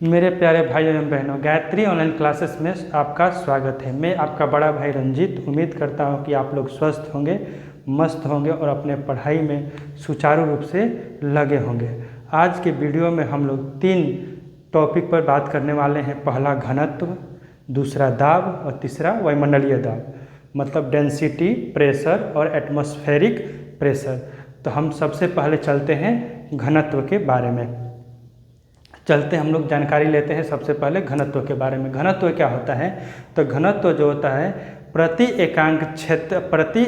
मेरे प्यारे भाई एवं बहनों, गायत्री ऑनलाइन क्लासेस में आपका स्वागत है। मैं आपका बड़ा भाई रंजीत उम्मीद करता हूं कि आप लोग स्वस्थ होंगे, मस्त होंगे और अपने पढ़ाई में सुचारू रूप से लगे होंगे। आज के वीडियो में हम लोग 3 टॉपिक पर बात करने वाले हैं। पहला घनत्व, दूसरा दाब और तीसरा वायुमंडलीय दाब, मतलब डेंसिटी, प्रेशर और एटमॉस्फेरिक प्रेशर। तो हम सबसे पहले चलते हैं घनत्व के बारे में। हम लोग जानकारी लेते हैं सबसे पहले घनत्व के बारे में। घनत्व क्या होता है? तो घनत्व जो होता है प्रति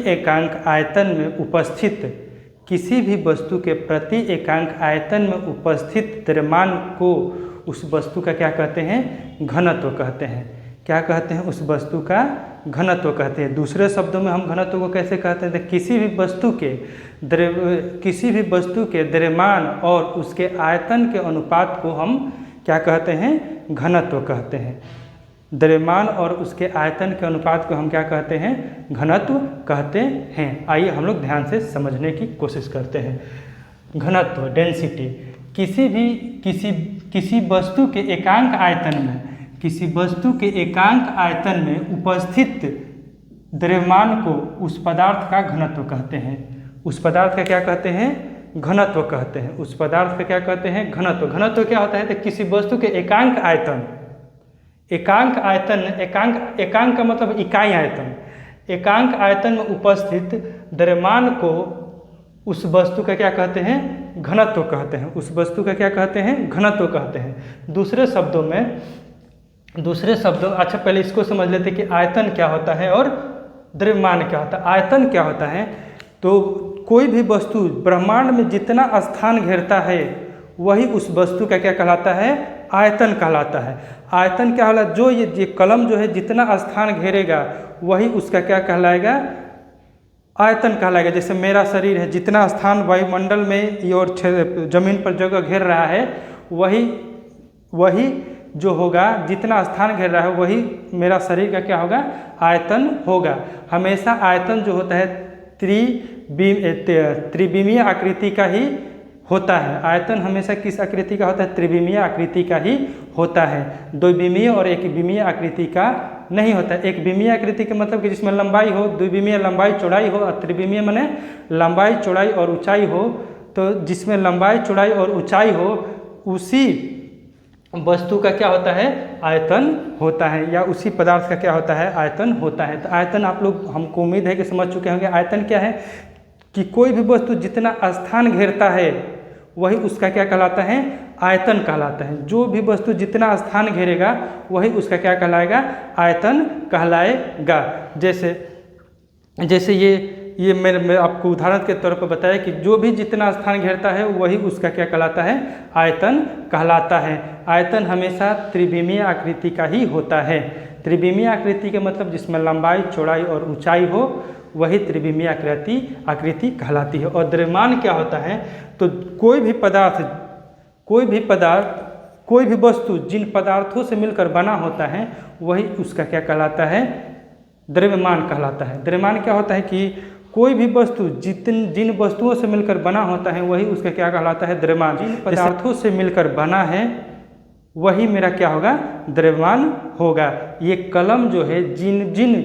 एकांक आयतन में उपस्थित किसी भी वस्तु के प्रति एकांक आयतन में उपस्थित द्रव्यमान को उस वस्तु का क्या कहते हैं? घनत्व कहते हैं। क्या कहते हैं? उस वस्तु का घनत्व कहते हैं। दूसरे शब्दों में हम घनत्व को कैसे कहते हैं? तो किसी भी वस्तु के द्रव्यमान और उसके आयतन के अनुपात को हम क्या कहते हैं? घनत्व कहते हैं। द्रव्यमान और उसके आयतन के अनुपात को हम क्या कहते हैं? घनत्व कहते हैं। आइए हम लोग ध्यान से समझने की कोशिश करते हैं। घनत्व, डेंसिटी, किसी वस्तु के एकांक आयतन में उपस्थित द्रव्यमान को उस पदार्थ का घनत्व कहते हैं। उस पदार्थ का क्या कहते हैं? घनत्व कहते हैं। उस पदार्थ का क्या कहते हैं? घनत्व। घनत्व क्या होता है? तो किसी वस्तु के एकांक का मतलब इकाई आयतन। एकांक आयतन में उपस्थित द्रव्यमान को उस वस्तु का क्या कहते हैं? घनत्व कहते हैं। उस वस्तु का क्या कहते हैं? घनत्व कहते हैं। दूसरे शब्दों अच्छा पहले इसको समझ लेते कि आयतन क्या होता है और द्रव्यमान क्या होता है। आयतन क्या होता है? तो कोई भी वस्तु ब्रह्मांड में जितना स्थान घेरता है वही उस वस्तु का क्या कहलाता है? आयतन कहलाता है। आयतन क्या होला? जो ये कलम जो है जितना स्थान घेरेगा वही उसका क्या कहलाएगा? आयतन कहलाएगा। जैसे मेरा शरीर है, जितना स्थान वायुमंडल में और जमीन पर जगह घेर रहा है वही जो होगा, जितना स्थान घेर रहा है वही मेरा शरीर का क्या होगा? आयतन होगा। हमेशा आयतन जो होता है त्रिविमीय आकृति का ही होता है। आयतन हमेशा किस आकृति का होता है? त्रिविमीय आकृति का ही होता है। द्विविमीय और एक विमीय आकृति का नहीं होता है। एक विमीय आकृति का मतलब कि जिसमें लंबाई हो, द्विविमीय लंबाई चौड़ाई हो, और त्रिविमीय माने लंबाई चौड़ाई और ऊंचाई हो। तो जिसमें लंबाई चौड़ाई और ऊंचाई हो उसी वस्तु का क्या होता है? आयतन होता है, या उसी पदार्थ का क्या होता है? आयतन होता है। तो आयतन आप लोग, हमको उम्मीद है कि समझ चुके होंगे। आयतन क्या है? कि कोई भी वस्तु जितना स्थान घेरता है वही उसका क्या कहलाता है? आयतन कहलाता है। जो भी वस्तु जितना स्थान घेरेगा वही उसका क्या कहलाएगा? आयतन कहलाएगा। जैसे ये मैं आपको उदाहरण के तौर पर बताया कि जो भी जितना स्थान घेरता है वही उसका क्या कहलाता है? आयतन कहलाता है। आयतन हमेशा त्रिविमीय आकृति का ही होता है। त्रिविमीय आकृति का मतलब जिसमें लंबाई चौड़ाई और ऊंचाई हो वही त्रिविमीय आकृति कहलाती है। और द्रव्यमान क्या होता है? तो कोई भी वस्तु जिन पदार्थों से मिलकर बना होता है वही उसका क्या कहलाता है? द्रव्यमान कहलाता है। द्रव्यमान क्या होता है? कि कोई भी वस्तु जिन वस्तुओं से मिलकर बना होता है वही उसका क्या कहलाता है? द्रव्यमान। जिन पदार्थों से मिलकर बना है वही मेरा क्या होगा? द्रव्यमान होगा। ये कलम जो है जिन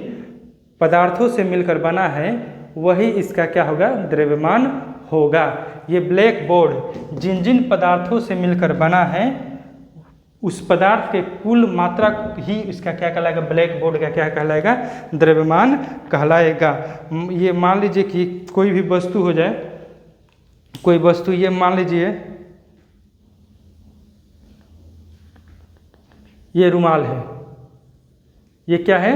पदार्थों से मिलकर बना है वही इसका क्या होगा? द्रव्यमान होगा। ये ब्लैक बोर्ड जिन पदार्थों से मिलकर बना है उस पदार्थ के कुल मात्रा ही इसका क्या कहलाएगा? ब्लैक बोर्ड का क्या कहलाएगा? द्रव्यमान कहलाएगा। ये मान लीजिए कि कोई भी वस्तु हो जाए, कोई वस्तु, ये मान लीजिए ये रुमाल है। ये क्या है?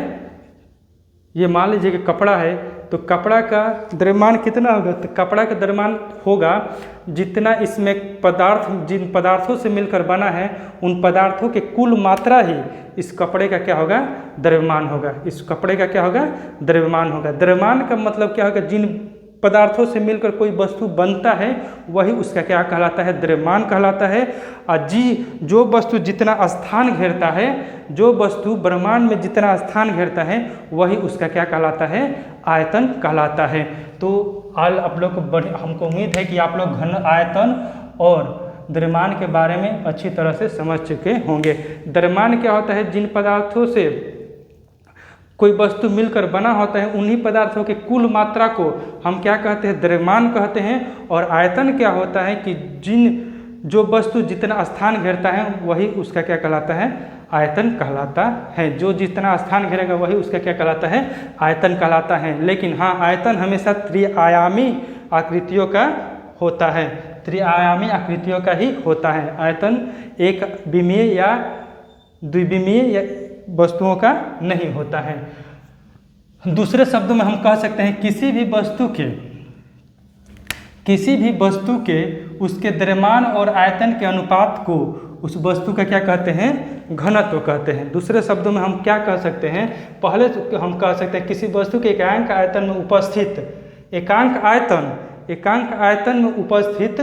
ये मान लीजिए कि कपड़ा है। तो कपड़ा का द्रव्यमान कितना होगा? तो कपड़ा का द्रव्यमान होगा जितना इसमें जिन पदार्थों से मिलकर बना है उन पदार्थों के कुल मात्रा ही इस कपड़े का क्या होगा? द्रव्यमान होगा। इस कपड़े का क्या होगा? द्रव्यमान होगा। द्रव्यमान का मतलब क्या होगा? जिन पदार्थों से मिलकर कोई वस्तु बनता है वही उसका क्या कहलाता है? द्रव्यमान कहलाता है। और जो वस्तु जितना स्थान घेरता है, जो वस्तु ब्रह्मांड में जितना स्थान घेरता है वही उसका क्या कहलाता है? आयतन कहलाता है। तो आप लोग को हमको उम्मीद है कि आप लोग घन आयतन और द्रव्यमान के बारे में अच्छी तरह से समझ चुके होंगे। द्रव्यमान क्या होता है? जिन पदार्थों से कोई वस्तु मिलकर बना होता है उन्हीं पदार्थों की कुल मात्रा को हम क्या कहते हैं? द्रव्यमान कहते हैं। और आयतन क्या होता है कि जो वस्तु जितना स्थान घेरता है वही उसका क्या कहलाता है? आयतन कहलाता है। जो जितना स्थान घेरेगा वही उसका क्या कहलाता है? आयतन कहलाता है। लेकिन हाँ, आयतन हमेशा त्रिआयामी आकृतियों का होता है, त्रिआयामी आकृतियों का ही होता है। आयतन एक विमीय या द्विविमीय या वस्तुओं का नहीं होता है। दूसरे शब्दों में हम कह सकते हैं किसी भी वस्तु के उसके द्रव्यमान और आयतन के अनुपात को उस वस्तु का क्या कहते हैं? घनत्व कहते हैं। दूसरे शब्दों में हम क्या कह सकते हैं? पहले तो हम कह सकते हैं किसी वस्तु के एकांक आयतन में उपस्थित एकांक आयतन में उपस्थित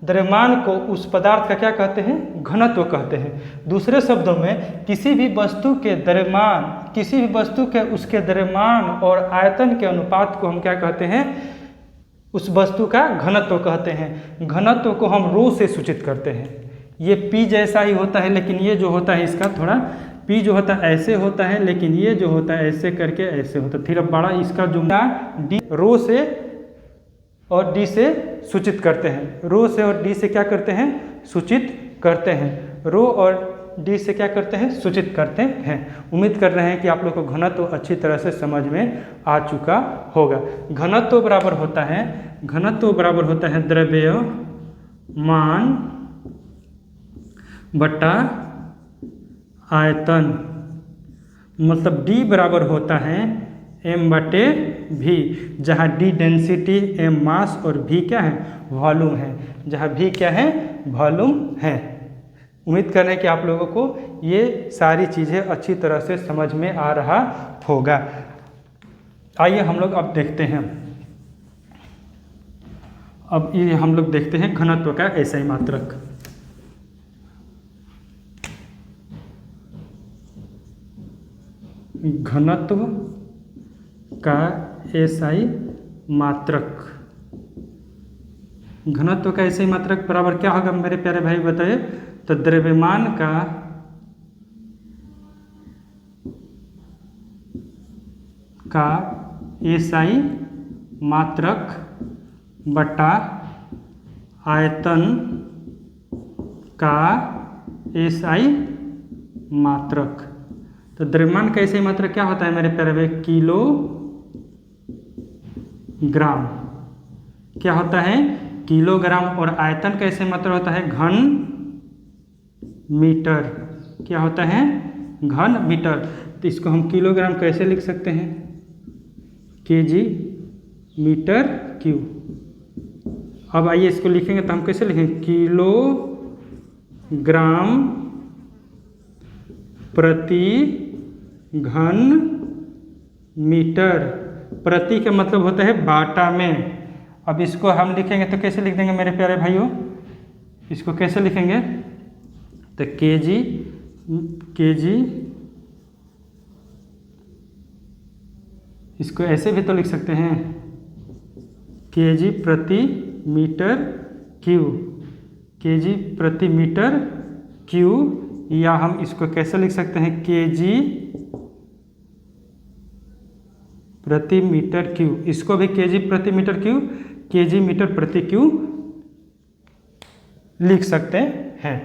द्रव्यमान को उस पदार्थ का क्या कहते हैं? घनत्व कहते हैं। दूसरे शब्दों में किसी भी वस्तु के उसके द्रव्यमान और आयतन के अनुपात को हम क्या कहते हैं? उस वस्तु का घनत्व कहते हैं। घनत्व को हम रो से सूचित करते हैं। ये पी जैसा ही होता है, लेकिन ये जो होता है इसका थोड़ा पी जो होता है ऐसे होता है, लेकिन ये जो होता है ऐसे करके ऐसे होता है। फिर अब बड़ा इसका जो डी रो से और डी से सूचित करते हैं। रो से और डी से क्या करते हैं? सूचित करते हैं। रो और डी से क्या करते हैं? सूचित करते हैं। उम्मीद कर रहे हैं कि आप लोग को घनत्व अच्छी तरह से समझ में आ चुका होगा। घनत्व बराबर होता है द्रव्यमान बटा आयतन। मतलब D बराबर होता है m/v, जहाँ D डेंसिटी, m मास और v क्या है? वॉल्यूम है। जहाँ v क्या है? वॉल्यूम है। उम्मीद कर रहे हैं कि आप लोगों को ये सारी चीज़ें अच्छी तरह से समझ में आ रहा होगा। आइए हम लोग अब देखते हैं। अब ये हम लोग देखते हैं घनत्व का एसआई मात्रक। घनत्व का एसआई मात्रक। घनत्व का एसआई मात्रक बराबर क्या होगा मेरे प्यारे भाई बताइए? तो द्रव्यमान का एसआई मात्रक बटा आयतन का एसआई मात्रक। तो द्रव्यमान का एसआई मात्रक क्या होता है मेरे प्यारे भाई? किलोग्राम। क्या होता है? किलोग्राम। और आयतन का एसआई मात्रक होता है घन मीटर। क्या होता है? घन मीटर। तो इसको हम किलोग्राम कैसे लिख सकते हैं? KG metre cube. अब आइए इसको लिखेंगे तो हम कैसे लिखेंगे? किलोग्राम प्रति घन मीटर। प्रति का मतलब होता है बाटा में। अब इसको हम लिखेंगे तो कैसे लिख देंगे मेरे प्यारे भाइयों? इसको कैसे लिखेंगे? तो केजी इसको ऐसे भी तो लिख सकते हैं, केजी प्रति मीटर क्यूब। केजी प्रति मीटर क्यूब। या हम इसको कैसे लिख सकते हैं? केजी प्रति मीटर क्यूब। इसको भी केजी प्रति मीटर क्यूब, केजी मीटर प्रति क्यूब लिख सकते हैं।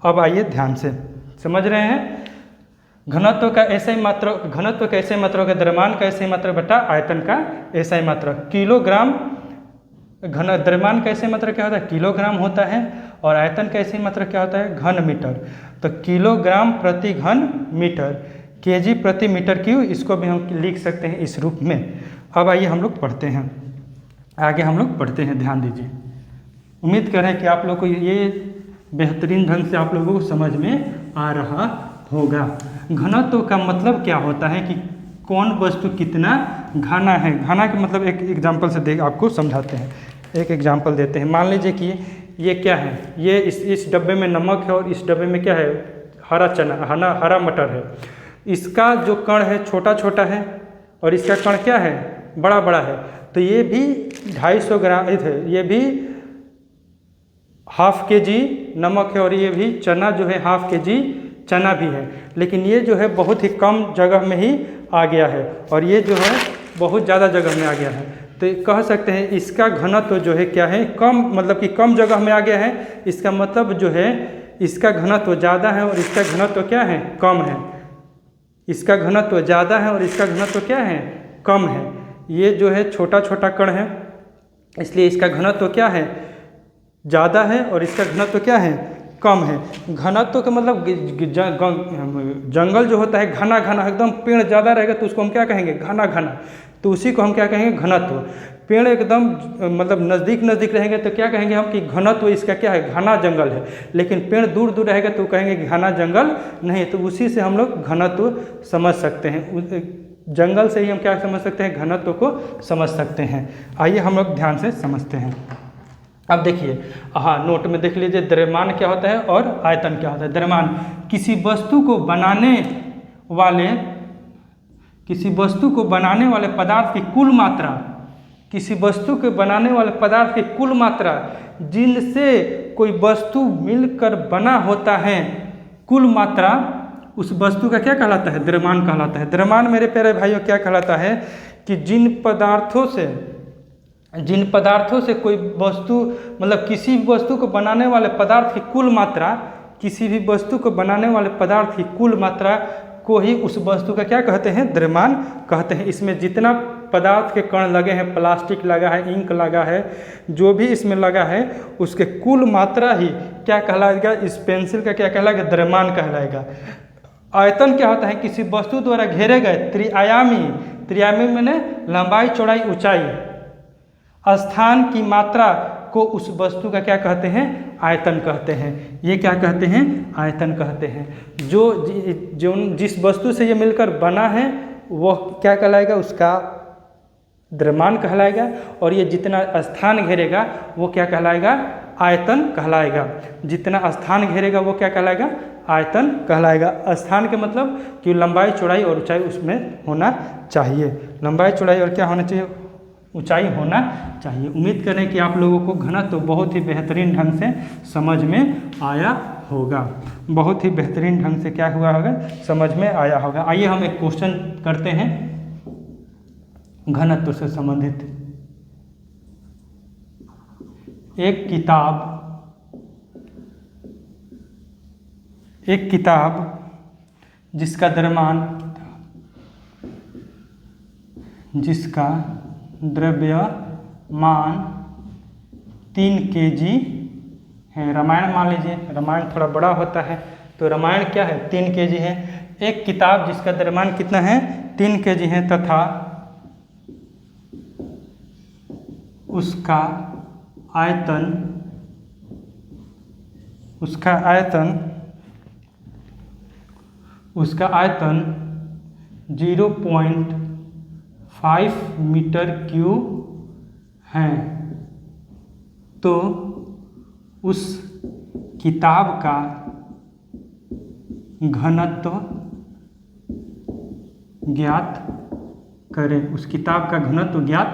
अब आइए ध्यान से समझ रहे हैं। घनत्व का एसआई मात्रक, घनत्व का एसआई मात्रक है द्रव्यमान का एसआई मात्रक बटा आयतन का एसआई मात्रक। किलोग्राम घन द्रव्यमान का एसआई मात्रक क्या होता है? किलोग्राम होता है। और आयतन का एसआई मात्रक क्या होता है? घन मीटर। तो किलोग्राम प्रति घन मीटर, केजी प्रति मीटर क्यूब, इसको भी हम लिख सकते हैं इस रूप में। अब आइए हम लोग पढ़ते हैं, आगे हम लोग पढ़ते हैं। ध्यान दीजिए। उम्मीद कर रहे हैं कि आप लोग को ये बेहतरीन ढंग से आप लोगों को समझ में आ रहा होगा। घनत्व का मतलब क्या होता है कि कौन वस्तु कितना घना है। घना के मतलब एक एग्जाम्पल से देख आपको समझाते हैं। एक एग्जाम्पल देते हैं। मान लीजिए कि ये क्या है? ये इस डब्बे में नमक है और इस डब्बे में क्या है? हरा चना, हरा मटर है। इसका जो कण है छोटा छोटा है और इसका कण क्या है? बड़ा बड़ा है। तो ये भी 250 ग्राम है, ये भी ½ kg नमक है और ये भी चना जो है ½ kg चना भी है, लेकिन ये जो है बहुत ही कम जगह में ही आ गया है और ये जो है बहुत ज़्यादा जगह में आ गया है। तो कह सकते हैं इसका घनत्व जो है क्या है, कम, मतलब कि कम जगह में आ गया है। इसका मतलब जो है इसका घनत्व ज़्यादा है और इसका घनत्व क्या है, कम है। इसका घनत्व ज़्यादा है और इसका घनत्व क्या है, कम है। ये जो है छोटा छोटा कण है, इसलिए इसका घनत्व क्या है, ज़्यादा है और इसका घनत्व क्या है, कम है। घनत्व का मतलब जंगल जो होता है घना घना, एकदम पेड़ ज़्यादा रहेगा तो उसको हम क्या कहेंगे, घना घना, तो उसी को हम क्या कहेंगे, घनत्व। पेड़ एकदम मतलब नज़दीक नज़दीक रहेंगे तो क्या कहेंगे हम कि घनत्व इसका क्या है, घना जंगल है। लेकिन पेड़ दूर दूर रहेगा तो कहेंगे कि घना जंगल नहीं। तो उसी से हम लोग घनत्व समझ सकते हैं, जंगल से ही हम क्या समझ सकते हैं, घनत्व को समझ सकते हैं। आइए हम लोग ध्यान से समझते हैं। अब देखिए, हाँ, नोट में देख लीजिए द्रव्यमान क्या होता है और आयतन क्या होता है। द्रव्यमान किसी वस्तु को बनाने वाले पदार्थ की कुल मात्रा, किसी वस्तु के बनाने वाले पदार्थ की कुल मात्रा जिनसे कोई वस्तु मिलकर बना होता है, कुल मात्रा उस वस्तु का क्या कहलाता है, द्रव्यमान कहलाता है। द्रव्यमान मेरे प्यारे भाइयों क्या कहलाता है कि जिन पदार्थों से कोई वस्तु, मतलब किसी भी वस्तु को बनाने वाले पदार्थ की कुल मात्रा, किसी भी वस्तु को बनाने वाले पदार्थ की कुल मात्रा को ही उस वस्तु का क्या कहते हैं, द्रव्यमान कहते हैं। इसमें जितना पदार्थ के कण लगे हैं, प्लास्टिक लगा है, इंक लगा है, जो भी इसमें लगा है, उसके कुल मात्रा ही क्या कहलाएगा, इस पेंसिल का क्या कहलाएगा, द्रव्यमान कहलाएगा। आयतन क्या होता है, किसी वस्तु द्वारा घेरे गए त्रिआयामी मैंने लंबाई चौड़ाई ऊंचाई स्थान की मात्रा को उस वस्तु का क्या कहते हैं, आयतन कहते हैं। ये क्या कहते हैं, आयतन कहते हैं। जो जिस वस्तु से ये मिलकर बना है वह क्या कहलाएगा, उसका द्रव्यमान कहलाएगा। और ये जितना स्थान घेरेगा वो क्या कहलाएगा, आयतन कहलाएगा। जितना स्थान घेरेगा वो क्या कहलाएगा, आयतन कहलाएगा। स्थान के मतलब कि लंबाई चौड़ाई और ऊंचाई उसमें होना चाहिए। लंबाई चौड़ाई और क्या होना चाहिए, ऊंचाई होना चाहिए। उम्मीद करें कि आप लोगों को घनत्व तो बहुत ही बेहतरीन ढंग से समझ में आया होगा, बहुत ही बेहतरीन ढंग से क्या हुआ होगा, समझ में आया होगा। आइए हम एक क्वेश्चन करते हैं घनत्व से संबंधित। एक किताब जिसका द्रव्यमान 3 kg है। रामायण मान लीजिए, रामायण थोड़ा बड़ा होता है तो रामायण क्या है, 3 kg है। एक किताब जिसका द्रव्यमान कितना है, 3 kg है, तथा उसका आयतन 0.5 मीटर क्यूब है, तो उस किताब का घनत्व ज्ञात करें। उस किताब का घनत्व ज्ञात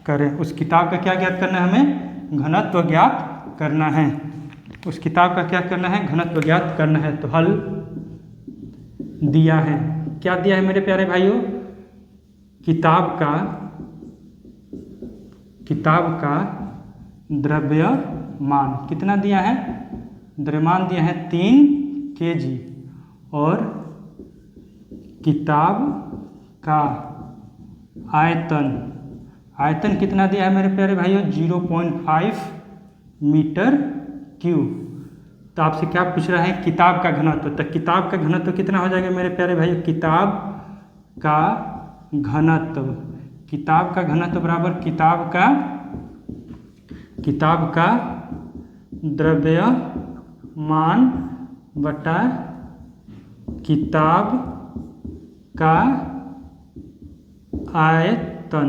करें। उस किताब का क्या ज्ञात करना है, हमें घनत्व ज्ञात करना है। उस किताब का क्या करना है, घनत्व ज्ञात करना है। तो हल दिया है, क्या दिया है मेरे प्यारे भाइयों, किताब का द्रव्यमान कितना दिया है, द्रव्यमान दिया है 3 kg और किताब का आयतन कितना दिया है मेरे प्यारे भाइयों, 0.5 मीटर क्यूब। तो आपसे क्या पूछ रहा है, किताब का घनत्व। तो किताब का घनत्व कितना हो जाएगा मेरे प्यारे भाइयों, किताब का घनत्व बराबर किताब का द्रव्यमान बटा किताब का आयतन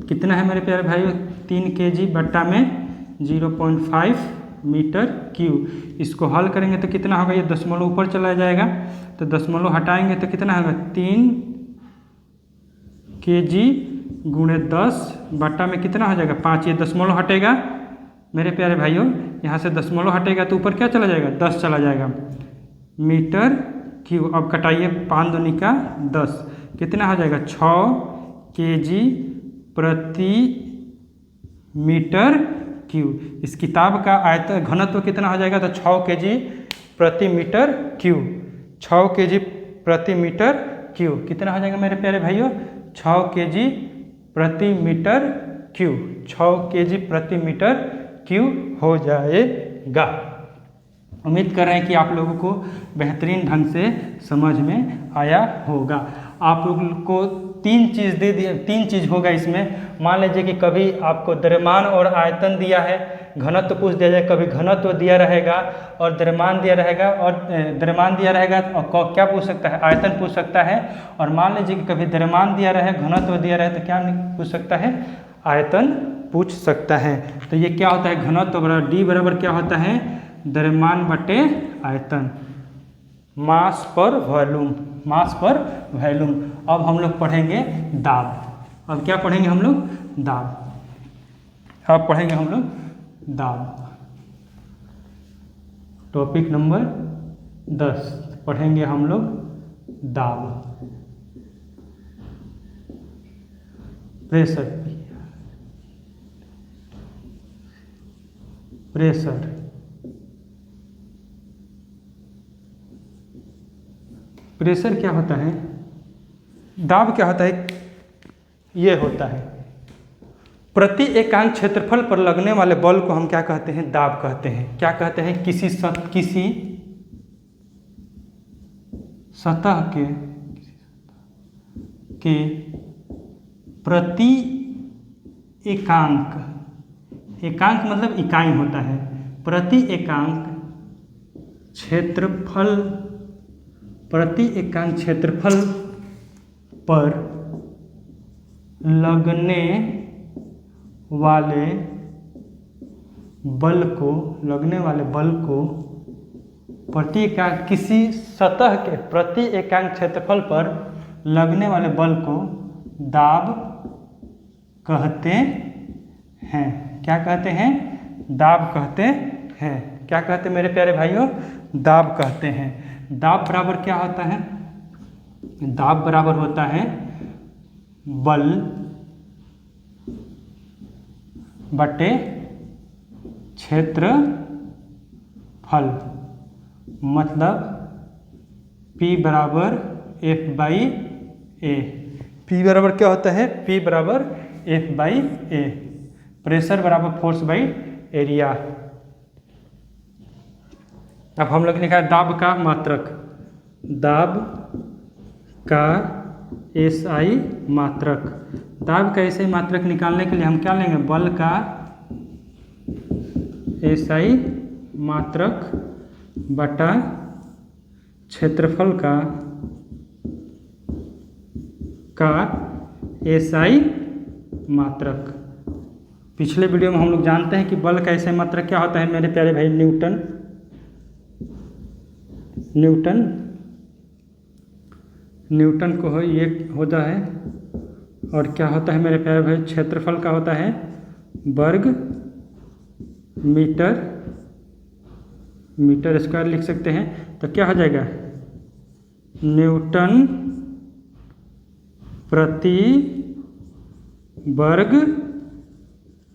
कितना है मेरे प्यारे भाइयों, 3 kg बट्टा में 0.5 मीटर क्यूब। इसको हल करेंगे तो कितना होगा, ये दशमलव ऊपर चला जाएगा तो दशमलव हटाएंगे तो कितना होगा, 3 kg गुणे 10 बट्टा में कितना हो जाएगा, 5। ये दशमलव हटेगा मेरे प्यारे भाइयों, यहाँ से दशमलव हटेगा तो ऊपर क्या चला जाएगा, 10 चला जाएगा, मीटर क्यूब। अब कटाइए 5 दूनी का 10, कितना हो जाएगा 6 kg प्रति मीटर क्यूब। इस किताब का आयतन घनत्व कितना हो जाएगा, तो 6 kg प्रति मीटर क्यूब, 6 kg प्रति मीटर क्यूब कितना हो जाएगा मेरे प्यारे भाइयों, 6 kg प्रति मीटर क्यूब, 6 kg प्रति मीटर क्यूब हो जाएगा। उम्मीद कर रहे हैं कि आप लोगों को बेहतरीन ढंग से समझ में आया होगा। आप लोगों को 3 चीज़ दे दिया, 3 चीज़ होगा इसमें। मान लीजिए कि कभी आपको द्रव्यमान और आयतन दिया है, घनत्व पूछ दिया जाए, कभी घनत्व दिया रहेगा और द्रव्यमान दिया रहेगा, और द्रव्यमान दिया रहेगा और क्या पूछ सकता है, आयतन पूछ सकता है। और मान लीजिए कि कभी द्रव्यमान दिया रहे, घनत्व दिया रहे, तो क्या पूछ सकता है, आयतन पूछ सकता है। तो ये क्या होता है, घनत्व बराबर डी बराबर क्या होता है, द्रव्यमान बटे आयतन, मास पर वॉल्यूम, मास पर वॉल्यूम। अब हम लोग पढ़ेंगे दाब। अब क्या पढ़ेंगे हम लोग, दाब। अब पढ़ेंगे हम लोग दाब। टॉपिक नंबर 10 पढ़ेंगे हम लोग दाब, प्रेशर, प्रेशर, प्रेशर क्या होता है, दाब क्या होता है, ये होता है प्रति एकांक क्षेत्रफल पर लगने वाले बल को हम क्या कहते हैं, दाब कहते हैं। क्या कहते हैं, किसी सतह के प्रति एकांक, एकांक मतलब इकाई होता है, प्रति एकांक क्षेत्रफल, प्रति एकांक क्षेत्रफल पर लगने वाले बल को, लगने वाले बल को प्रति एकांक, किसी सतह के प्रति एकांक क्षेत्रफल पर लगने वाले बल को दाब कहते हैं। क्या कहते हैं, दाब कहते हैं। क्या कहते हैं मेरे प्यारे भाइयों, दाब कहते हैं। दाब बराबर क्या होता है, दाब बराबर होता है बल बटे क्षेत्रफल, मतलब P बराबर F बाई ए। P बराबर क्या होता है, P बराबर F बाई ए, प्रेशर बराबर फोर्स बाई एरिया। अब हम लोग ने लिखा है दाब का मात्रक, दाब का एसआई मात्रक। दाब का एसआई मात्रक निकालने के लिए हम क्या लेंगे, बल का एसआई मात्रक बटा क्षेत्रफल का एसआई मात्रक। पिछले वीडियो में हम लोग जानते हैं कि बल का एसआई मात्रक क्या होता है मेरे प्यारे भाई, न्यूटन, न्यूटन को ये होता है, और क्या होता है मेरे प्यारे भाई, क्षेत्रफल का होता है वर्ग मीटर, मीटर स्क्वायर लिख सकते हैं। तो क्या हो जाएगा, न्यूटन प्रति वर्ग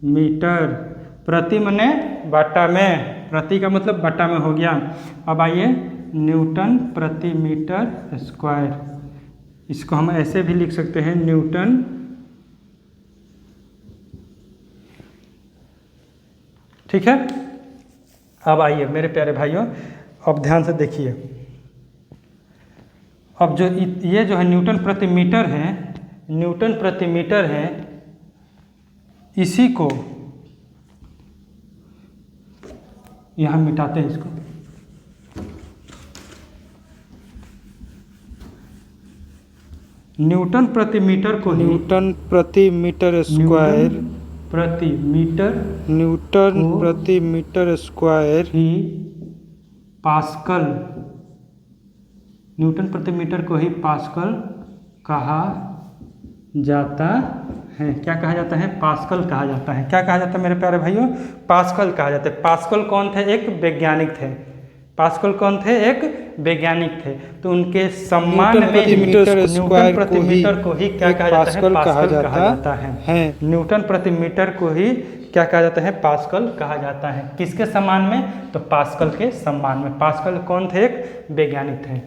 मीटर, प्रति मने बटा में, प्रति का मतलब बटा में हो गया। अब आइए न्यूटन प्रति मीटर स्क्वायर, इसको हम ऐसे भी लिख सकते हैं, न्यूटन ठीक है। अब आइए मेरे प्यारे भाइयों, अब ध्यान से देखिए, अब जो ये जो है न्यूटन प्रति मीटर है, न्यूटन प्रति मीटर है, इसी को यहाँ मिटाते हैं इसको, न्यूटन प्रति मीटर को, न्यूटन प्रति मीटर स्क्वायर, प्रति मीटर, न्यूटन प्रति मीटर स्क्वायर ही पास्कल, न्यूटन प्रति मीटर को ही पास्कल कहा जाता हैं क्या कहा जाता है? पास्कल कहा जाता है। क्या कहा जाता है मेरे प्यारे भाइयों? पास्कल कहा जाता है। पास्कल कौन थे? एक वैज्ञानिक थे। पास्कल कौन थे? एक वैज्ञानिक थे। तो उनके सम्मान में न्यूटन प्रति मीटर को ही क्या कहा जाता है? पास्कल कहा जाता है। न्यूटन प्रति मीटर को ही क्या कहा जाता है? पास्कल कहा जाता है। किसके सम्मान में? तो पास्कल के सम्मान में। पास्कल कौन थे? एक वैज्ञानिक थे।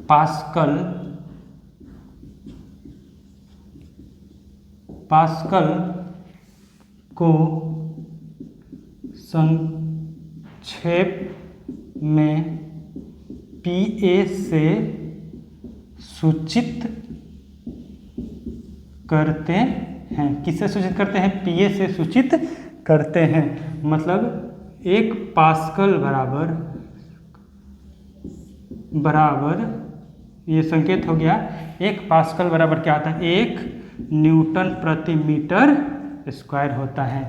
पास्कल को संक्षेप में पीए से सूचित करते हैं। किससे सूचित करते हैं? पीए से सूचित करते हैं। मतलब एक पास्कल बराबर ये संकेत हो गया। एक पास्कल बराबर क्या होता है? 1 न्यूटन प्रति मीटर स्क्वायर होता है।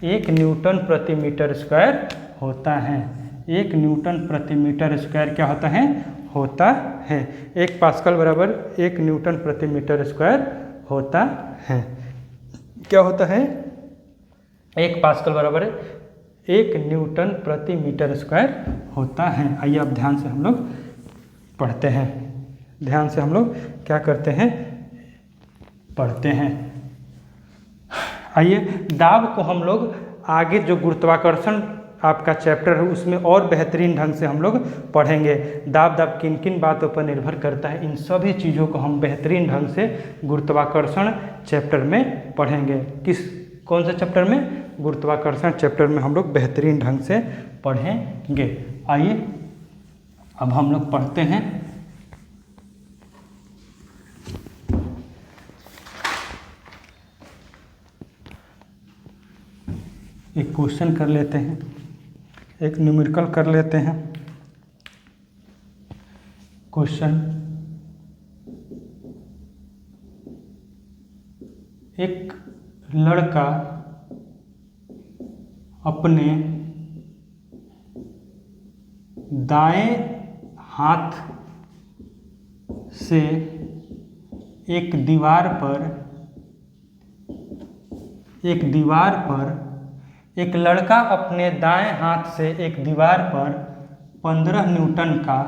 1 न्यूटन प्रति मीटर स्क्वायर होता है। 1 न्यूटन प्रति मीटर स्क्वायर क्या होता है? होता है। 1 पास्कल बराबर 1 न्यूटन प्रति मीटर स्क्वायर होता है। क्या होता है? 1 पास्कल बराबर 1 न्यूटन प्रति मीटर स्क्वायर होता है। आइए अब ध्यान से हम लोग पढ़ते हैं। ध्यान से हम लोग क्या करते हैं? पढ़ते हैं। आइए दाब को हम लोग आगे जो गुरुत्वाकर्षण आपका चैप्टर है उसमें और बेहतरीन ढंग से हम लोग पढ़ेंगे। दाब किन किन बातों पर निर्भर करता है, इन सभी चीज़ों को हम बेहतरीन ढंग से गुरुत्वाकर्षण चैप्टर में पढ़ेंगे। कौन से चैप्टर में? गुरुत्वाकर्षण चैप्टर में हम लोग बेहतरीन ढंग से पढ़ेंगे। आइए अब हम लोग पढ़ते हैं। एक क्वेश्चन कर लेते हैं, एक न्यूमेरिकल कर लेते हैं। क्वेश्चन, एक लड़का अपने दाएं हाथ से एक दीवार पर एक लड़का अपने दाएं हाथ से एक दीवार पर 15 न्यूटन का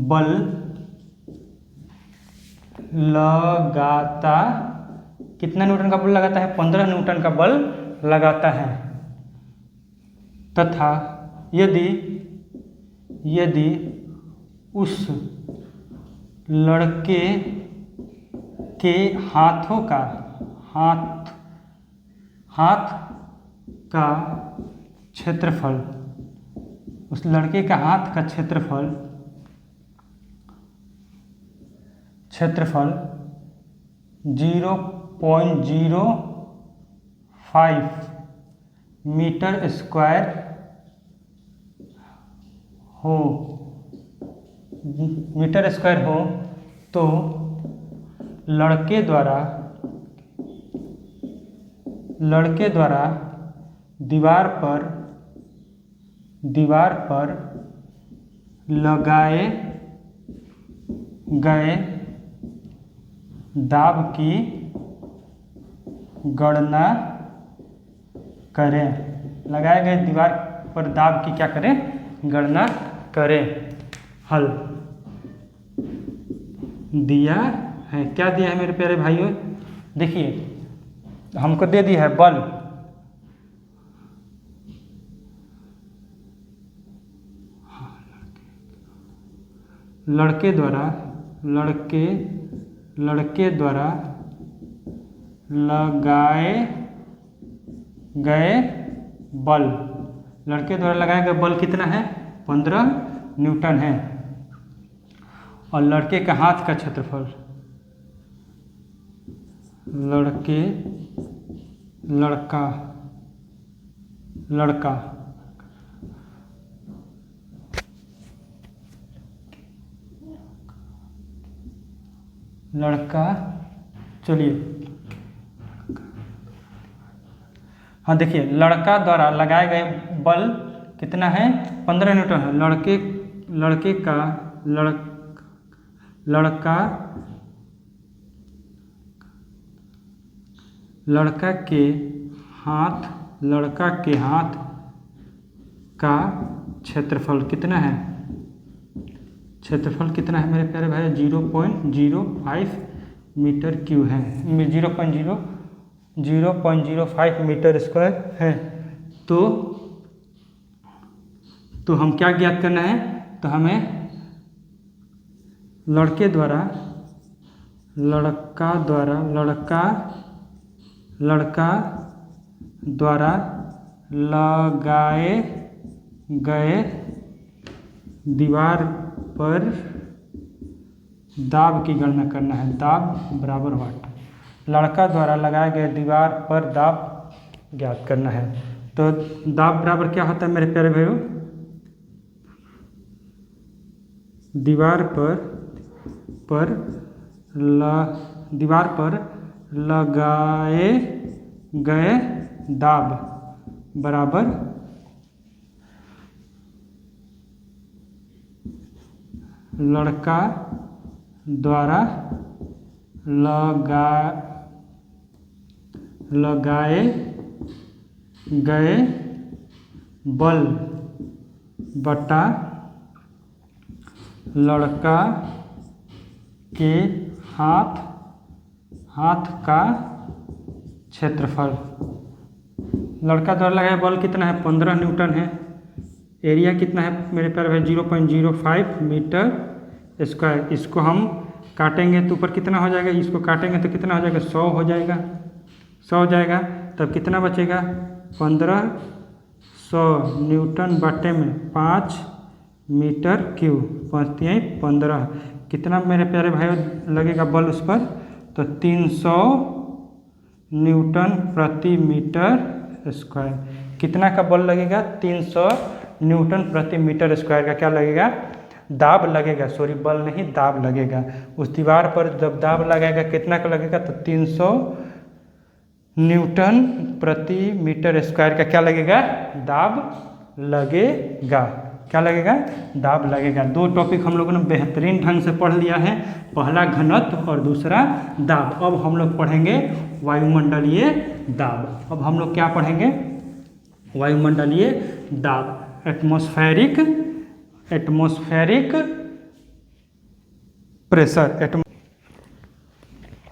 बल लगाता। कितना न्यूटन का बल लगाता है? 15 न्यूटन का बल लगाता है। तथा यदि उस लड़के के हाथ का क्षेत्रफल, उस लड़के का हाथ का क्षेत्रफल 0.05 मीटर स्क्वायर हो तो लड़के द्वारा दीवार पर लगाए गए दाब की गणना करें। लगाए गए दीवार पर दाब की क्या करें? गणना करें। हल दिया है। क्या दिया है मेरे प्यारे भाइयों? देखिए हमको दे दिया है बल, लड़के द्वारा लगाए गए बल, लड़के द्वारा लगाए गए बल कितना है? 15 न्यूटन है। और लड़के का हाथ का क्षेत्रफल, लड़का चलिए हाँ देखिए, लड़का द्वारा लगाए गए बल कितना है? 15 न्यूटन है। लड़का के हाथ का क्षेत्रफल कितना है? क्षेत्रफल कितना है मेरे प्यारे भाई? 0.05 मीटर क्यूब है, 0.05 मीटर स्क्वायर है। तो हम क्या ज्ञात करना है? तो हमें लड़का द्वारा लगाए गए दीवार पर दाब की गणना करना है। दाब बराबर वाट, लड़का द्वारा लगाए गए दीवार पर दाब ज्ञात करना है। तो दाब बराबर क्या होता है मेरे प्यारे भाइयों? दीवार पर लगाए गए दाब बराबर लड़का द्वारा लगाए गए बल बटा लड़का के हाथ का क्षेत्रफल। लड़का द्वारा लगाया बल कितना है? 15 न्यूटन है। एरिया कितना है मेरे प्यारे भाई? 0.05 मीटर स्क्वायर। इसको हम काटेंगे तो ऊपर कितना हो जाएगा? इसको काटेंगे तो कितना हो जाएगा? 100 हो जाएगा। 100 हो जाएगा तब कितना बचेगा? 1500 न्यूटन बटे में 5 मीटर क्यूब, 5×3=15। कितना मेरे प्यारे भाई लगेगा बल उस पर? तो 300 न्यूटन प्रति मीटर स्क्वायर। कितना का बल लगेगा? 300 न्यूटन प्रति मीटर स्क्वायर का क्या लगेगा? दाब लगेगा। सॉरी, बल नहीं, दाब लगेगा। उस दीवार पर जब दाब लगाएगा कितना का लगेगा? तो 300 न्यूटन प्रति मीटर स्क्वायर का क्या लगेगा? दाब लगेगा। क्या लगेगा? दाब लगेगा। 2 टॉपिक हम लोगों ने बेहतरीन ढंग से पढ़ लिया है, पहला घनत्व और दूसरा दाब। अब हम लोग पढ़ेंगे वायुमंडलीय दाब। अब हम लोग क्या पढ़ेंगे? वायुमंडलीय दाब, एटमॉस्फेरिक प्रेशर।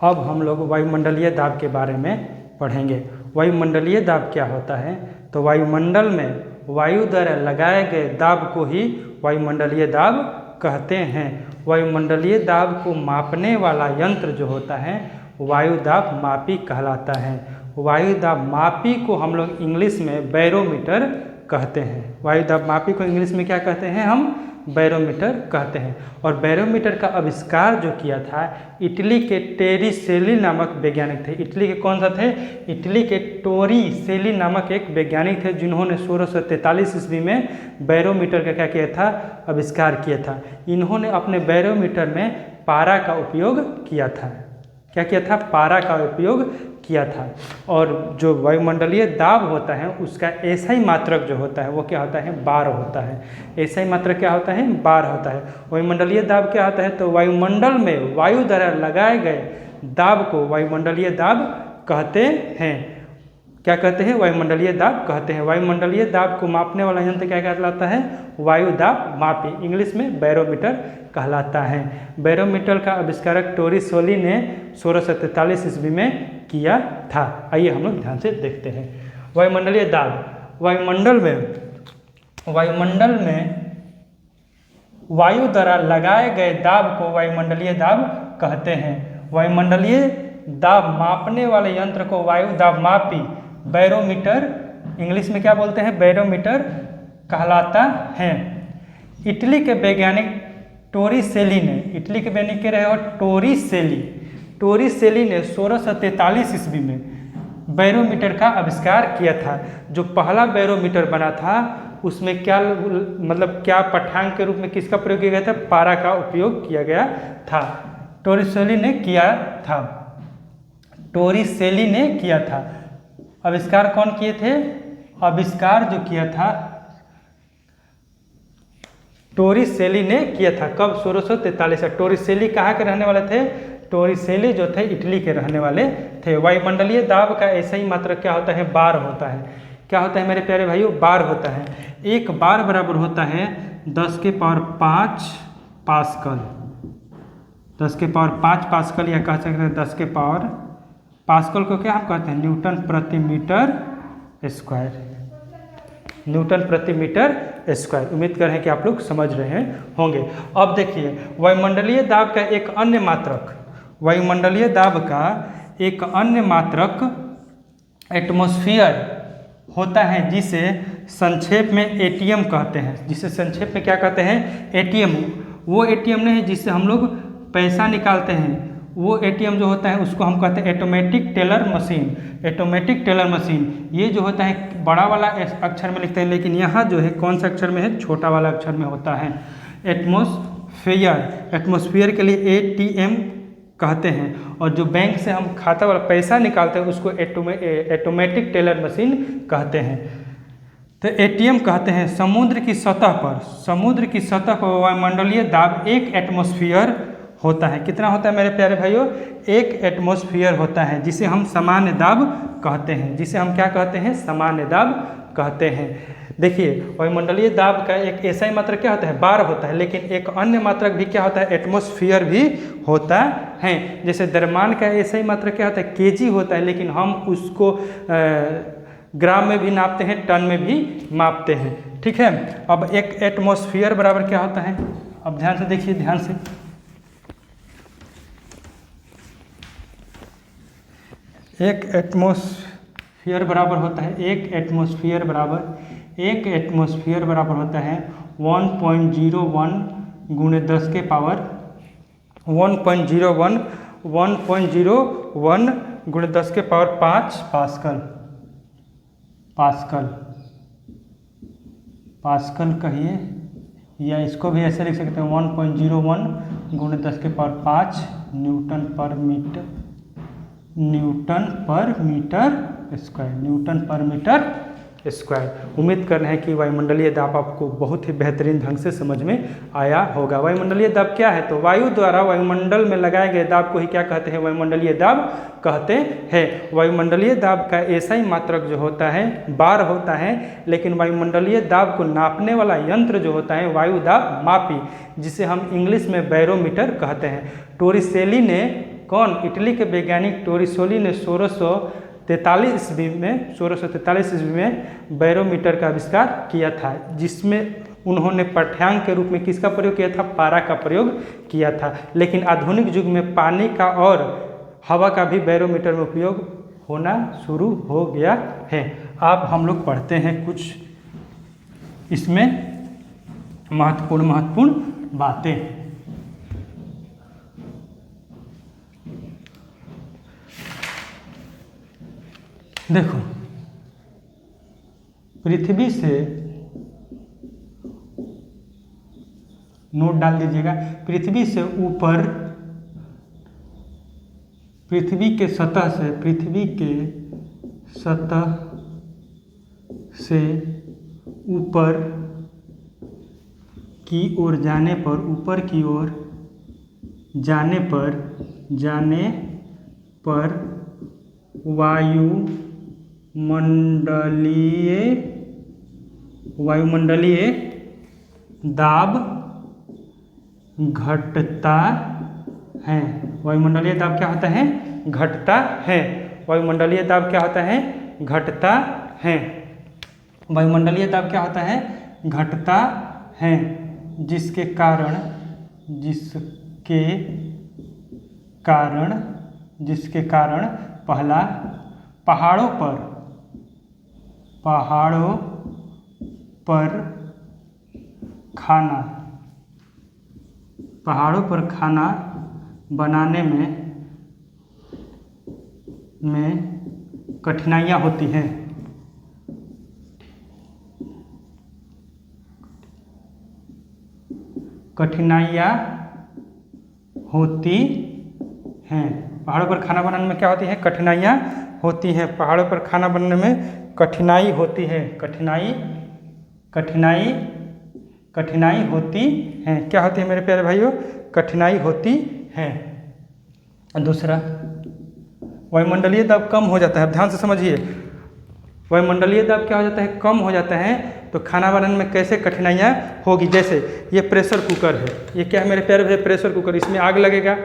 अब हम लोग वायुमंडलीय दाब के बारे में पढ़ेंगे। वायुमंडलीय दाब क्या होता है? तो वायुमंडल में वायु द्वारा लगाए गए दाब को ही वायुमंडलीय दाब कहते हैं। वायुमंडलीय दाब को मापने वाला यंत्र जो होता है वायु दाब मापी कहलाता है। वायु दाब मापी को हम लोग इंग्लिश में बैरोमीटर कहते हैं। वायु दाब मापी को इंग्लिश में क्या कहते हैं? हम बैरोमीटर कहते हैं। और बैरोमीटर का आविष्कार जो किया था इटली के टेरिसेली नामक वैज्ञानिक थे। इटली के कौन सा थे? इटली के टोरिसेली नामक एक वैज्ञानिक थे जिन्होंने 1643 ईस्वी में बैरोमीटर का क्या किया था? आविष्कार किया था। इन्होंने अपने बैरोमीटर में पारा का उपयोग किया था। क्या किया था? पारा का उपयोग किया था। और जो वायुमंडलीय दाब होता है उसका एसआई मात्रक जो होता है वो क्या होता है? बार होता है। एसआई मात्रक क्या होता है? बार होता है। वायुमंडलीय दाब क्या होता है? तो वायुमंडल में वायु द्वारा लगाए गए दाब को वायुमंडलीय दाब कहते हैं। क्या कहते हैं? वायुमंडलीय दाब कहते हैं। वायुमंडलीय दाब को मापने वाला यंत्र क्या कहलाता है? वायु दाब मापी, इंग्लिश में बैरोमीटर कहलाता है। बैरोमीटर का आविष्कारक टोरिसेली ने 1643 ईस्वी में किया था। आइए हम लोग ध्यान से देखते हैं वायुमंडलीय दाब। वायुमंडल में वायु द्वारा लगाए गए दाब को वायुमंडलीय दाब कहते हैं। वायुमंडलीय दाब मापने वाले यंत्र को वायु दाब मापी, बैरोमीटर, इंग्लिश में क्या बोलते हैं? बैरोमीटर कहलाता है। इटली के वैज्ञानिक टोरिसेली ने, इटली के वैज्ञानिक रहे हो टोरिसेली ने 1643 ईस्वी में बैरोमीटर का आविष्कार किया था। जो पहला बैरोमीटर बना था उसमें क्या क्या पठांग के रूप में किसका प्रयोग किया गया था? पारा का उपयोग किया गया था। टोरिसेली ने किया था। आविष्कार कौन किए थे? आविष्कार जो किया था टोरिसेली ने किया था। कब? 1643। टोरिसेली कहाँ के रहने वाले थे? टोरिसेली जो थे इटली के रहने वाले थे। वायुमंडलीय दाब का ऐसा ही मात्रक क्या होता है, बार होता है। क्या होता है मेरे प्यारे भाइयों, बार होता है। एक बार बराबर होता है 10 के पावर 5 पास्कल, 10 के पावर 5 पास्कल, या कह सकते हैं 10 के पावर पास्कल को क्या हम कहते हैं, न्यूटन प्रति मीटर स्क्वायर, न्यूटन प्रति मीटर स्क्वायर। उम्मीद कर रहे हैं कि आप लोग समझ रहे होंगे। अब देखिए वायुमंडलीय दाब का एक अन्य मात्रक, वायुमंडलीय दाब का एक अन्य मात्रक एटमॉस्फेयर होता है, जिसे संक्षेप में एटीएम कहते हैं। जिसे संक्षेप में क्या कहते हैं, एटीएम। वो एटीएम नहीं है जिससे हम लोग पैसा निकालते हैं, वो एटीएम जो होता है उसको हम कहते हैं automatic teller machine. Automatic teller machine ये जो होता है बड़ा वाला अक्षर में लिखते हैं, लेकिन यहाँ जो है कौन सा अक्षर में है, छोटा वाला अक्षर में होता है। एटमॉस्फेयर, एटमॉस्फेयर के लिए एटीएम कहते हैं। और जो बैंक से हम खाता वाला पैसा निकालते हैं उसको ऑटोमेटिक टेलर मशीन कहते हैं। तो एटीएम कहते हैं। समुद्र की सतह पर, समुद्र की सतह पर वायुमंडलीय दाब 1 एटमॉस्फेयर होता है। कितना होता है मेरे प्यारे भाइयों, 1 एटमॉस्फेयर होता है, जिसे हम सामान्य दाब कहते हैं, जिसे हम क्या कहते हैं, सामान्य दाब कहते हैं। देखिए वायुमंडलीय दाब का एक ऐसा ही मात्रक क्या होता है, बार होता है, लेकिन एक अन्य मात्रक भी क्या होता है, एटमॉस्फेयर भी होता है। जैसे द्रव्यमान का ऐसा ही मात्रक क्या होता है, केजी होता है, लेकिन हम उसको ग्राम में भी नापते हैं, टन में भी मापते हैं। ठीक है। अब एक एटमॉस्फेयर बराबर क्या होता है, अब ध्यान से देखिए, ध्यान से। एक एटमॉस्फेयर बराबर होता है, एक एटमॉस्फेयर बराबर होता है 1.01 गुणे 10 के पावर 1.01 गुणे 10 के पावर 5 पास्कल, पास्कल कहिए, या इसको भी ऐसे लिख सकते हैं 1.01 गुणे 10 के पावर 5 न्यूटन पर मीटर स्क्वायर। उम्मीद कर रहे हैं कि वायुमंडलीय दाब आपको बहुत ही बेहतरीन ढंग से समझ में आया होगा। वायुमंडलीय दाब क्या है, तो वायु द्वारा वायुमंडल में लगाए गए दाब को ही क्या कहते हैं, वायुमंडलीय दाब कहते हैं। वायुमंडलीय दाब का ऐसा ही मात्रक जो होता है, बार होता है, लेकिन वायुमंडलीय दाब को नापने वाला यंत्र जो होता है वायु दाब मापी, जिसे हम इंग्लिश में बैरोमीटर कहते हैं। टोरिसेली ने, कौन, इटली के वैज्ञानिक टोरिसेली ने 1643 ईस्वी में बैरोमीटर का आविष्कार किया था, जिसमें उन्होंने पाठ्यांक के रूप में किसका प्रयोग किया था, पारा का प्रयोग किया था। लेकिन आधुनिक युग में पानी का और हवा का भी बैरोमीटर में उपयोग होना शुरू हो गया है। अब हम लोग पढ़ते हैं कुछ इसमें महत्वपूर्ण बातें। देखो, पृथ्वी से, नोट डाल दीजिएगा, पृथ्वी से ऊपर, पृथ्वी के सतह से ऊपर की ओर जाने पर, ऊपर की ओर जाने पर वायुमंडलीय दाब घटता है। वायुमंडलीय दाब क्या होता है, घटता है। वायुमंडलीय दाब क्या होता है, घटता है। वायुमंडलीय दाब क्या होता है, घटता है, जिसके कारण पहला, पहाड़ों पर खाना बनाने में कठिनाइयाँ होती हैं। पहाड़ों पर खाना बनाने में क्या होती है, कठिनाइयाँ होती हैं। पहाड़ों पर खाना बनाने में कठिनाई होती है। कठिनाई होती है। क्या होती है मेरे प्यारे भाइयों, कठिनाई होती है। दूसरा, वायुमंडलीय दाब कम हो जाता है। अब ध्यान से समझिए, वायुमंडलीय दाब क्या हो जाता है, कम हो जाता है, तो खाना बनाने में कैसे कठिनाइयाँ होगी। जैसे ये प्रेशर कुकर है, ये क्या है मेरे प्यारे भाई, प्रेशर कुकर, इसमें आग लगेगा,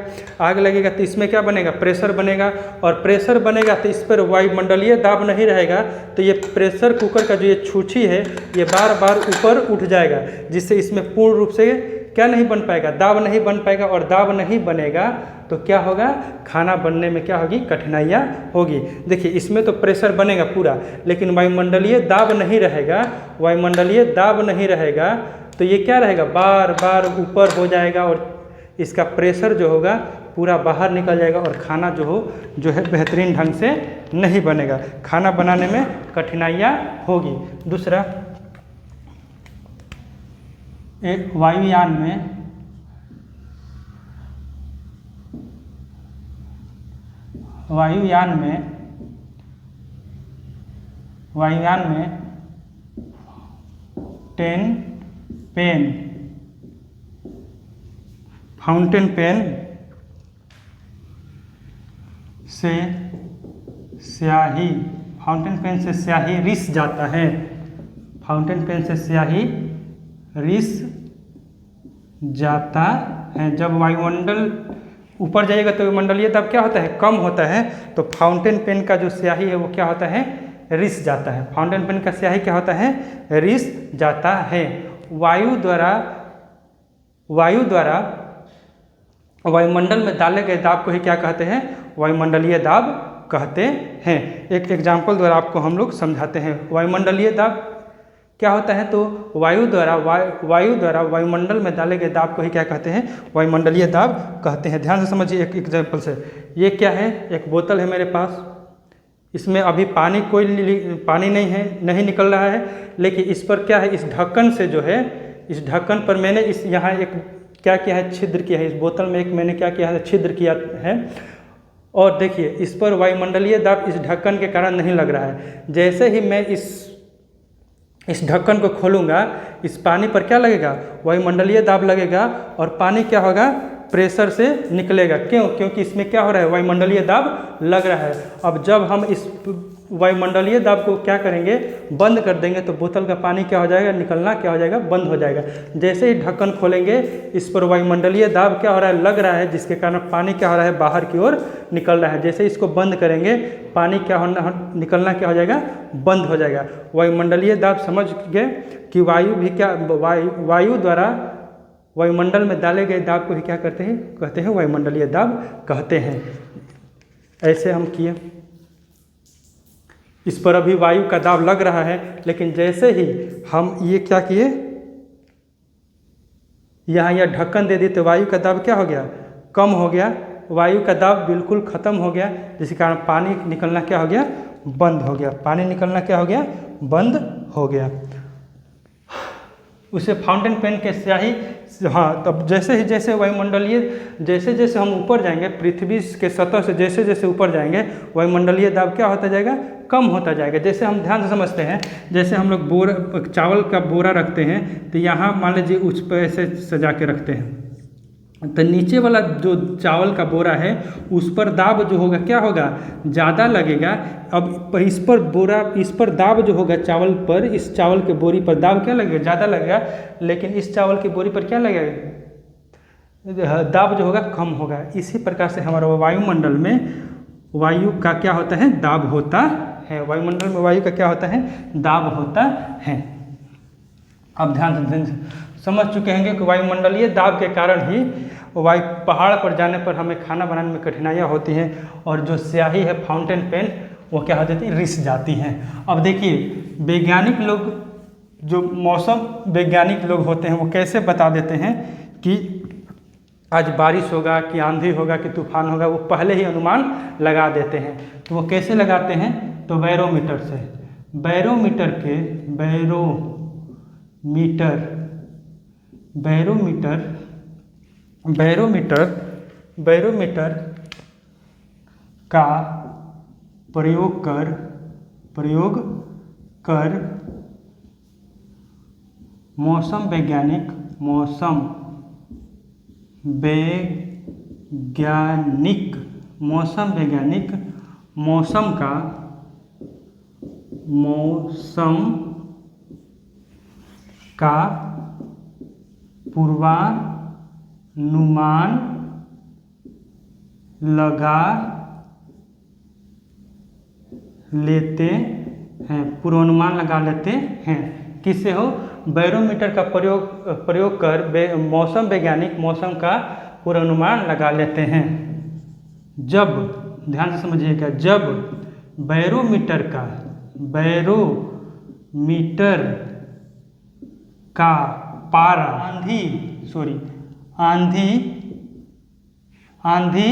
आग लगेगा तो इसमें क्या बनेगा, प्रेशर बनेगा, और प्रेशर बनेगा तो इस पर वायुमंडलीय दाब नहीं रहेगा, तो ये प्रेशर कुकर का जो ये छूछी है ये बार बार ऊपर उठ जाएगा, जिससे इसमें पूर्ण रूप से क्या नहीं बन पाएगा, दाब नहीं बन पाएगा, और दाब नहीं बनेगा तो क्या होगा, खाना बनने में क्या होगी, कठिनाइयाँ होगी। देखिए इसमें तो प्रेशर बनेगा पूरा, लेकिन वायुमंडलीय दाब नहीं रहेगा, वायुमंडलीय दाब नहीं रहेगा, तो ये क्या रहेगा, बार बार ऊपर हो जाएगा, और इसका प्रेशर जो होगा पूरा बाहर निकल जाएगा, और खाना जो है बेहतरीन ढंग से नहीं बनेगा, खाना बनाने में कठिनाइयाँ होगी। दूसरा, एक वायुयान में फाउंटेन पेन से स्याही रिस जाता है, फाउंटेन पेन से स्याही रिस जाता है। जब वायुमंडल ऊपर जाएगा तो वायुमंडलीय दाब क्या होता है, कम होता है, तो फाउंटेन पेन का जो स्याही है वो क्या होता है, रिस जाता है। फाउंटेन पेन का स्याही क्या होता है, रिस जाता है। वायु द्वारा वायुमंडल में डाले गए दाब को ही क्या कहते हैं, वायुमंडलीय दाब कहते हैं। एक एग्जाम्पल द्वारा आपको हम लोग समझाते हैं। वायुमंडलीय दाब क्या होता है, तो वायु द्वारा वायुमंडल में डाले गए दाब को ही क्या कहते हैं, वायुमंडलीय दाब कहते हैं। ध्यान से समझिए एक एग्जाम्पल से। ये क्या है, एक बोतल है मेरे पास, इसमें अभी पानी नहीं निकल रहा है, लेकिन इस पर क्या है, इस ढक्कन से जो है, इस ढक्कन पर मैंने यहाँ एक क्या किया है, छिद्र किया है, इस बोतल में एक मैंने क्या किया है, छिद्र किया है, और देखिए इस पर वायुमंडलीय दाब इस ढक्कन के कारण नहीं लग रहा है। जैसे ही मैं इस ढक्कन को खोलूँगा, इस पानी पर क्या लगेगा, वायुमंडलीय दाब लगेगा, और पानी क्या होगा, प्रेशर से निकलेगा। क्यों, क्योंकि इसमें क्या हो रहा है, वायुमंडलीय दाब लग रहा है। अब जब हम इस वायुमंडलीय दाब को क्या करेंगे, बंद कर देंगे, तो बोतल का पानी क्या हो जाएगा, निकलना क्या हो जाएगा, बंद हो जाएगा। जैसे ही ढक्कन खोलेंगे, इस पर वायुमंडलीय दाब क्या हो रहा है, लग रहा है, जिसके कारण पानी क्या हो रहा है, बाहर की ओर निकल रहा है। जैसे इसको बंद करेंगे, पानी क्या होना, निकलना क्या हो जाएगा, बंद हो जाएगा। वायुमंडलीय दाब समझ गए कि वायु भी क्या, वायु द्वारा वायुमंडल में डाले गए दाब को ही क्या कहते हैं, वायुमंडलीय दाब कहते हैं। ऐसे हम किए, इस पर अभी वायु का दाब लग रहा है, लेकिन जैसे ही हम ये क्या किए, यहाँ यह ढक्कन दे दी, तो वायु का दाब क्या हो गया, कम हो गया, वायु का दाब बिल्कुल ख़त्म हो गया, जिसके कारण पानी निकलना क्या हो गया, बंद हो गया, पानी निकलना क्या हो गया, बंद हो गया। उसे फाउंटेन पेन के स्याही, हाँ, तब जैसे वायुमंडलीय, जैसे हम ऊपर जाएंगे, पृथ्वी के सतह से जैसे ऊपर जाएंगे, वायुमंडलीय दाब क्या होता जाएगा, कम होता जाएगा। जैसे हम ध्यान से समझते हैं, जैसे हम लोग चावल का बोरा रखते हैं, तो यहाँ मान लीजिए उस पर ऐसे सजा के रखते हैं, तो नीचे वाला जो चावल का बोरा है उस पर दाब जो होगा क्या होगा, ज़्यादा लगेगा। अब इस पर दाब जो होगा चावल पर, इस चावल के बोरी पर दाब क्या लगेगा, ज़्यादा लगेगा, लेकिन इस चावल की बोरी पर क्या लगेगा, दाब जो होगा कम होगा। इसी प्रकार से हमारा वायुमंडल में वायु का क्या होता है, दाब होता है। वायुमंडल में वायु का क्या होता है, दाब होता है। अब ध्यान से समझ चुके होंगे कि वायुमंडलीय दाब के कारण ही पहाड़ पर जाने पर हमें खाना बनाने में कठिनाइयाँ होती हैं, और जो स्याही है फाउंटेन पेन वो क्या हो जाती है, रिस जाती हैं। अब देखिए वैज्ञानिक लोग, जो मौसम वैज्ञानिक लोग होते हैं, वो कैसे बता देते हैं कि आज बारिश होगा, कि आंधी होगा, कि तूफान होगा, वो पहले ही अनुमान लगा देते हैं। तो वो कैसे लगाते हैं, तो बैरोमीटर से, बैरोमीटर का प्रयोग कर मौसम वैज्ञानिक मौसम वैज्ञानिक मौसम का पूर्वानुमान लगा लेते हैं। पूर्वानुमान लगा लेते हैं किससे हो? बैरोमीटर का प्रयोग कर मौसम वैज्ञानिक मौसम का पूर्वानुमान लगा लेते हैं। जब, ध्यान से समझिएगा, जब बैरोमीटर का पारा आंधी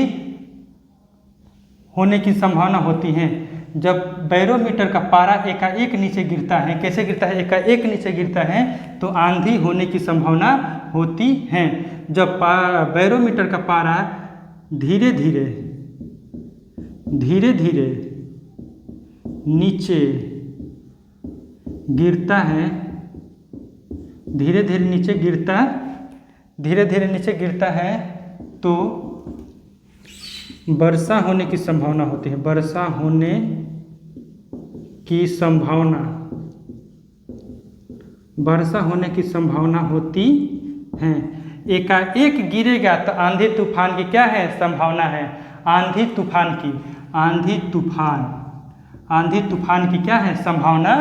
होने की संभावना होती है। जब बैरोमीटर का पारा एकाएक नीचे गिरता है, कैसे गिरता है? एकाएक नीचे गिरता है तो आंधी होने की संभावना होती है। जब बैरोमीटर का पारा धीरे धीरे नीचे गिरता है, धीरे धीरे नीचे गिरता है तो वर्षा होने की संभावना होती है। वर्षा होने की संभावना होती है। एकाएक गिरेगा तो आंधी तूफान की क्या है? संभावना है। आंधी तूफान की क्या है? संभावना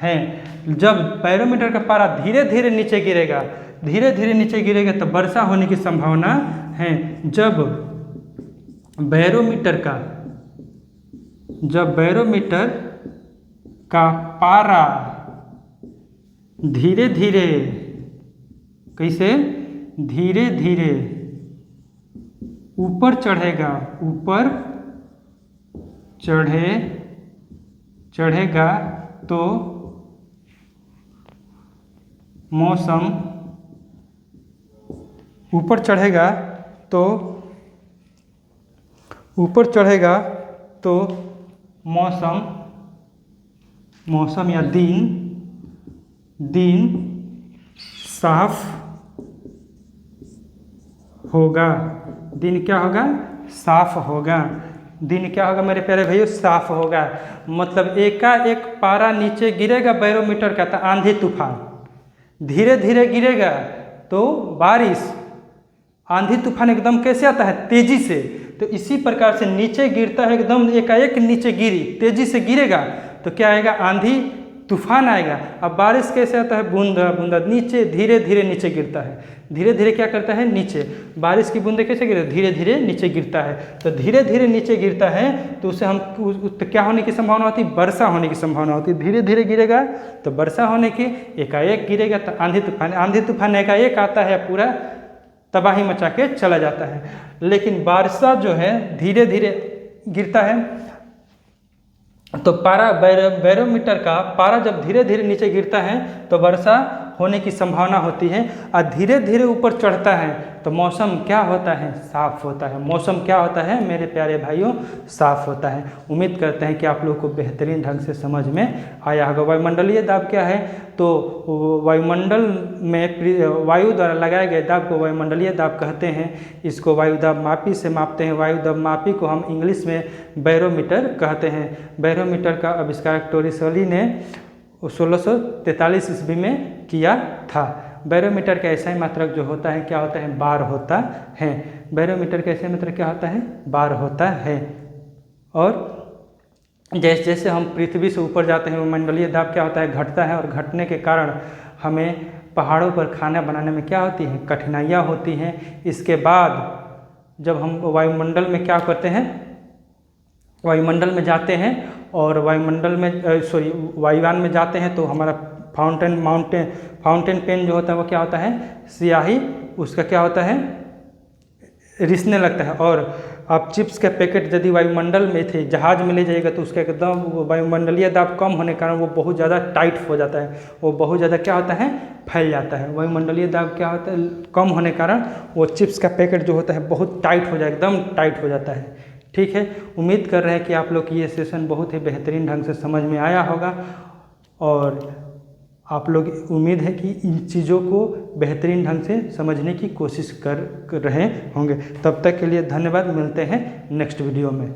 है। जब बैरोमीटर का पारा धीरे धीरे नीचे गिरेगा तो वर्षा होने की संभावना है। जब बैरोमीटर का पारा धीरे धीरे ऊपर चढ़ेगा तो मौसम या दिन साफ होगा। दिन क्या होगा? साफ होगा। दिन क्या होगा मेरे प्यारे भाइयों? साफ होगा। मतलब एकाएक पारा नीचे गिरेगा बैरोमीटर का तो आंधी तूफान, धीरे धीरे गिरेगा तो बारिश। आंधी तूफान एकदम कैसे आता है? तेजी से। तो इसी प्रकार से नीचे गिरता है, एकदम एकाएक नीचे गिरी, तेजी से गिरेगा तो क्या आएगा? आंधी तूफान आएगा। अब बारिश कैसे आता है? बूंदा बूंदा नीचे धीरे धीरे नीचे गिरता है। धीरे धीरे क्या करता है? नीचे। बारिश की बूंदे कैसे गिरते? धीरे धीरे नीचे गिरता है। तो धीरे धीरे नीचे गिरता है तो उसे हम तो क्या होने की संभावना होती है? वर्षा होने की संभावना होती है। धीरे धीरे गिरेगा तो वर्षा होने की, एकाएक गिरेगा तो आंधी तूफान। आंधी तूफान एकाएक आता है, पूरा तबाही मचा के चला जाता है। लेकिन वर्षा जो है धीरे धीरे गिरता है तो बैरोमीटर का पारा जब धीरे धीरे नीचे गिरता है तो वर्षा होने की संभावना होती है। और धीरे धीरे ऊपर चढ़ता है तो मौसम क्या होता है? साफ होता है। मौसम क्या होता है मेरे प्यारे भाइयों? साफ होता है। उम्मीद करते हैं कि आप लोगों को बेहतरीन ढंग से समझ में आया होगा। वायुमंडलीय दाब क्या है? तो वायुमंडल में वायु द्वारा लगाए गए दाब को वायुमंडलीय दाब कहते हैं। इसको वायु दाब मापी से मापते हैं। वायु दाब मापी को हम इंग्लिश में बैरोमीटर कहते हैं। बैरोमीटर का आविष्कार टोरिसेली ने 1643 ईस्वी में किया था। बैरोमीटर का ऐसा ही मात्रक जो होता है क्या होता है? बार होता है। बैरोमीटर का ऐसा ही मात्रक क्या होता है? बार होता है। और जैसे जैसे हम पृथ्वी से ऊपर जाते हैं वायुमंडलीय दाब क्या होता है? घटता है। और घटने के कारण हमें पहाड़ों पर खाना बनाने में क्या होती है? कठिनाइयाँ होती हैं। इसके बाद जब हम वायुमंडल में क्या करते हैं? वायुमंडल में जाते हैं और वायुयान में जाते हैं तो हमारा फाउंटेन पेन जो होता है वो क्या होता है? स्याही उसका क्या होता है? रिसने लगता है। और आप चिप्स के पैकेट यदि वायुमंडल में थे, जहाज में ले जाइएगा तो उसका एकदम वायुमंडलीय दाब कम होने के कारण वो बहुत ज़्यादा टाइट हो जाता है। वो बहुत ज़्यादा क्या होता है? फैल जाता है। वायुमंडलीय दाब क्या होता है? कम होने के कारण वो चिप्स का पैकेट जो होता है बहुत टाइट हो जाए, एकदम टाइट हो जाता है। ठीक है, उम्मीद कर रहे हैं कि आप लोग की ये सेशन बहुत ही बेहतरीन ढंग से समझ में आया होगा। और आप लोग उम्मीद है कि इन चीज़ों को बेहतरीन ढंग से समझने की कोशिश कर रहे होंगे। तब तक के लिए धन्यवाद। मिलते हैं नेक्स्ट वीडियो में।